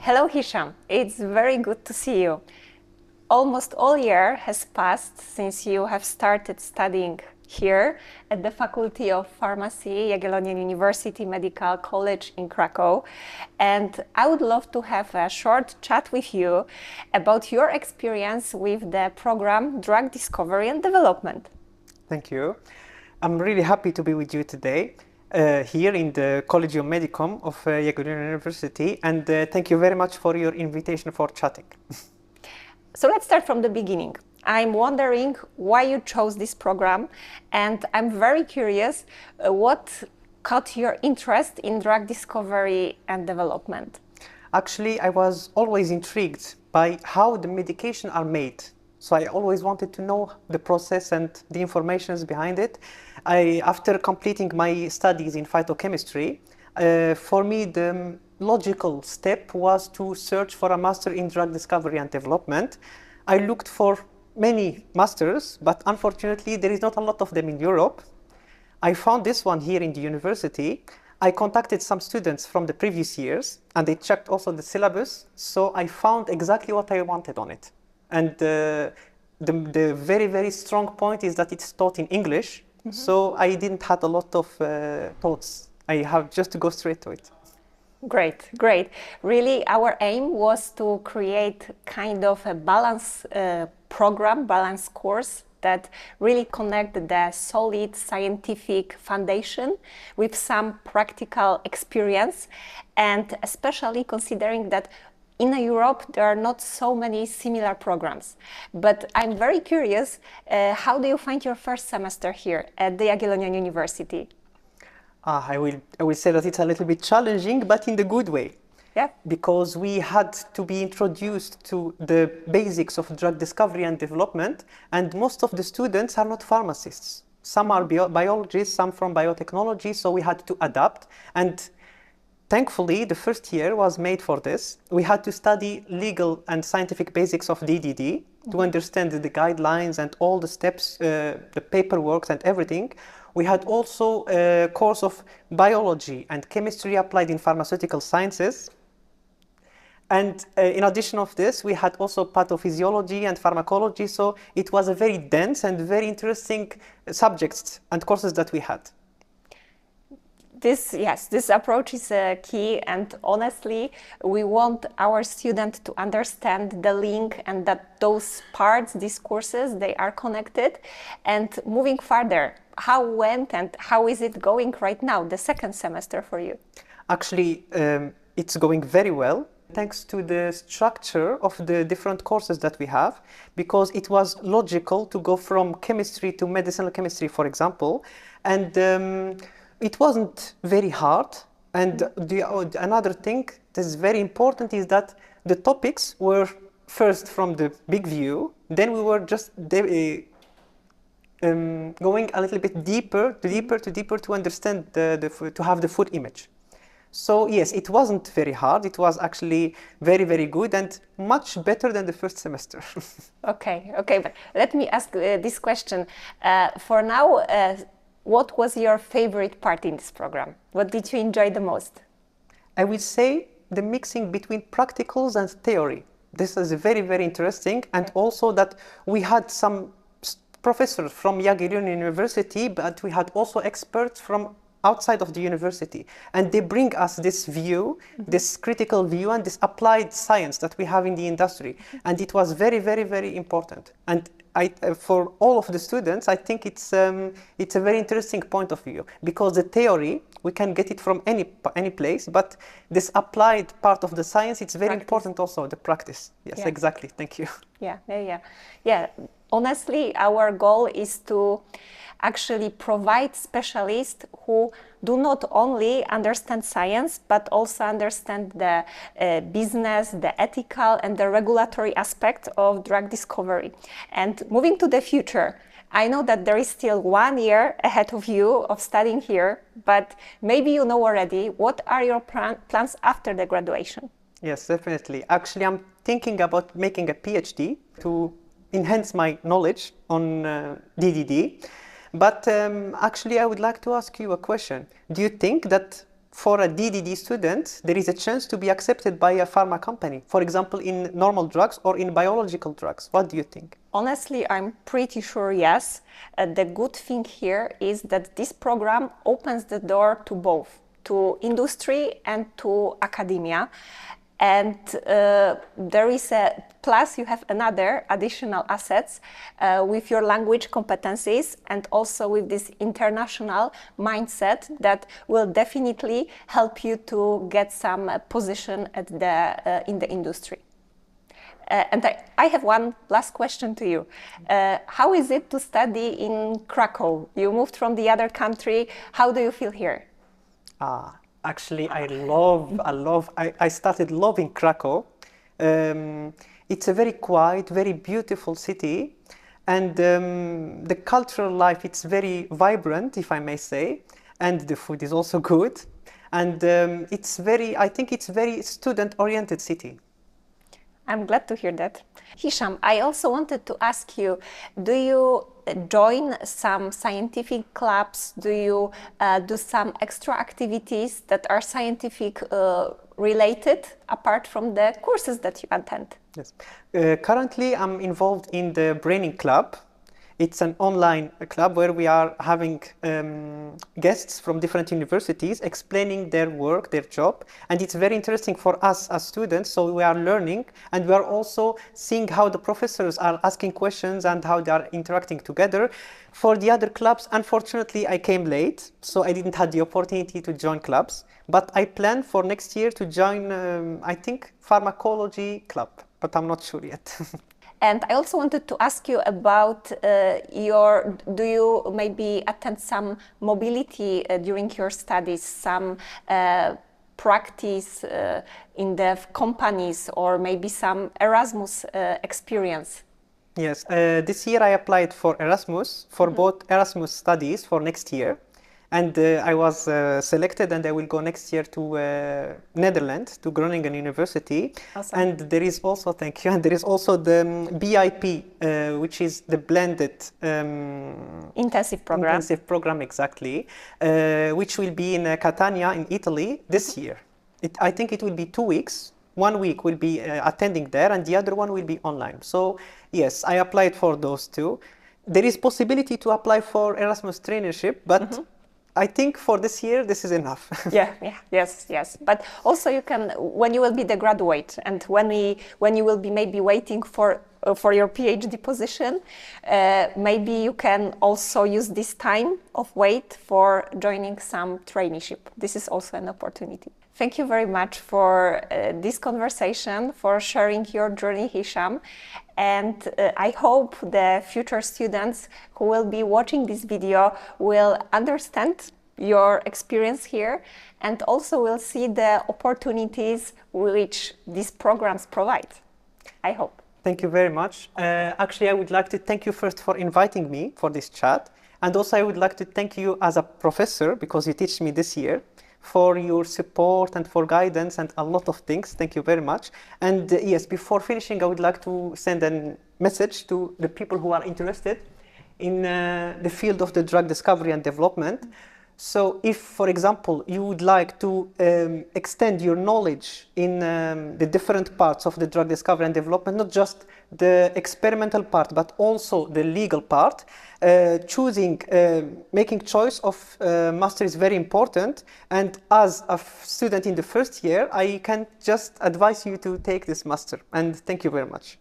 Hello Hisham, it's very good to see you. Almost all year has passed since you have started studying here at the Faculty of Pharmacy, Jagiellonian University Medical College in Krakow. And I would love to have a short chat with you about your experience with the program Drug Discovery and Development. Thank you. I'm really happy to be with you today. Here in the Collegium Medicum of Jagiellonian University, and thank you very much for your invitation for chatting. So let's start from the beginning. I'm wondering why you chose this program, and I'm very curious what caught your interest in drug discovery and development. Actually, I was always intrigued by how the medications are made. So I always wanted to know the process and the information behind it. After completing my studies in phytochemistry, for me the logical step was to search for a master in drug discovery and development. I looked for many masters, but unfortunately there is not a lot of them in Europe. I found this one here in the university. I contacted some students from the previous years and they checked also the syllabus, so I found exactly what I wanted on it. And the very, very strong point is that it's taught in English, so I didn't have a lot of thoughts. I have just to go straight to it. Great, great. Really, our aim was to create kind of a balance program, balance course that really connect the solid scientific foundation with some practical experience, and especially considering that in Europe, there are not so many similar programs. But I'm very curious, how do you find your first semester here at the Jagiellonian University? I will say that it's a little bit challenging, but in the good way. Yeah. Because we had to be introduced to the basics of drug discovery and development, and most of the students are not pharmacists. Some are biologists, some from biotechnology, so we had to adapt. And thankfully, the first year was made for this. We had to study legal and scientific basics of DDD to understand the guidelines and all the steps, the paperwork and everything. We had also a course of biology and chemistry applied in pharmaceutical sciences. And in addition of this, we had also pathophysiology and pharmacology. So it was a very dense and very interesting subjects and courses that we had. This approach is key, and honestly, we want our students to understand the link and that those parts, these courses, they are connected. And moving further, how went and how is it going right now, the second semester for you? Actually, it's going very well, thanks to the structure of the different courses that we have, because it was logical to go from chemistry to medicinal chemistry, for example, and it wasn't very hard. And another thing that is very important is that the topics were first from the big view, then we were just going a little bit deeper to understand, to have the full image. So yes, it wasn't very hard. It was actually very, very good and much better than the first semester. Okay, but let me ask this question. For now, what was your favorite part in this program? What did you enjoy the most? I would say the mixing between practicals and theory. This is very, very interesting. And also that we had some professors from Jagiellonian University, but we had also experts from outside of the university. And they bring us this view, this critical view, and this applied science that we have in the industry. And it was very, very, very important. And for all of the students, I think it's a very interesting point of view, because the theory, we can get it from any place, but this applied part of the science, it's very important also, the practice. Yes, exactly. Thank you. Yeah. Honestly, our goal is to actually provide specialists who do not only understand science, but also understand the business, the ethical and the regulatory aspect of drug discovery. And moving to the future, I know that there is still 1 year ahead of you of studying here, but maybe you know already, what are your plans after the graduation? Yes, definitely. Actually, I'm thinking about making a PhD to enhance my knowledge on DDD. But actually, I would like to ask you a question. Do you think that for a DDD student, there is a chance to be accepted by a pharma company, for example, in normal drugs or in biological drugs? What do you think? Honestly, I'm pretty sure yes. The good thing here is that this program opens the door to both, to industry and to academia. And there is a plus, you have another additional assets with your language competencies and also with this international mindset that will definitely help you to get some position at in the industry. And I have one last question to you. How is it to study in Krakow? You moved from the other country. How do you feel here? Actually, I started loving Krakow. It's a very quiet, very beautiful city. And the cultural life, it's very vibrant, if I may say. And the food is also good. And I think it's very student-oriented city. I'm glad to hear that. Hisham, I also wanted to ask you, do you join some scientific clubs? Do you do some extra activities that are scientific related apart from the courses that you attend? Yes. Currently, I'm involved in the Braining Club. It's an online club where we are having guests from different universities explaining their work, their job. And it's very interesting for us as students. So we are learning and we are also seeing how the professors are asking questions and how they are interacting together. For the other clubs, unfortunately, I came late, so I didn't have the opportunity to join clubs. But I plan for next year to join, I think, pharmacology club, but I'm not sure yet. And I also wanted to ask you about do you maybe attend some mobility during your studies, some practice in the companies or maybe some Erasmus experience? Yes, this year I applied for Erasmus, for both Erasmus studies for next year. And I was selected and I will go next year to Netherlands, to Groningen University. Awesome. And there is also, thank you, and there is also the BIP, which is the blended intensive program. Intensive program, exactly, which will be in Catania in Italy this year. I think it will be 2 weeks. 1 week will be attending there and the other one will be online. So yes, I applied for those two. There is possibility to apply for Erasmus traineeship, but I think for this year, this is enough. Yes. But also you can, when you will be the graduate and when you will be maybe waiting for your PhD position, maybe you can also use this time of wait for joining some traineeship. This is also an opportunity. Thank you very much for this conversation, for sharing your journey, Hisham. And I hope the future students who will be watching this video will understand your experience here and also will see the opportunities which these programs provide. I hope. Thank you very much. Actually, I would like to thank you first for inviting me for this chat. And also I would like to thank you as a professor, because you teach me this year, for your support and for guidance and a lot of things. Thank you very much. And yes, before finishing, I would like to send a message to the people who are interested in the field of the drug discovery and development. So if, for example, you would like to extend your knowledge in the different parts of the drug discovery and development, not just the experimental part, but also the legal part, making choice of master is very important. And as a student in the first year, I can just advise you to take this master. And thank you very much.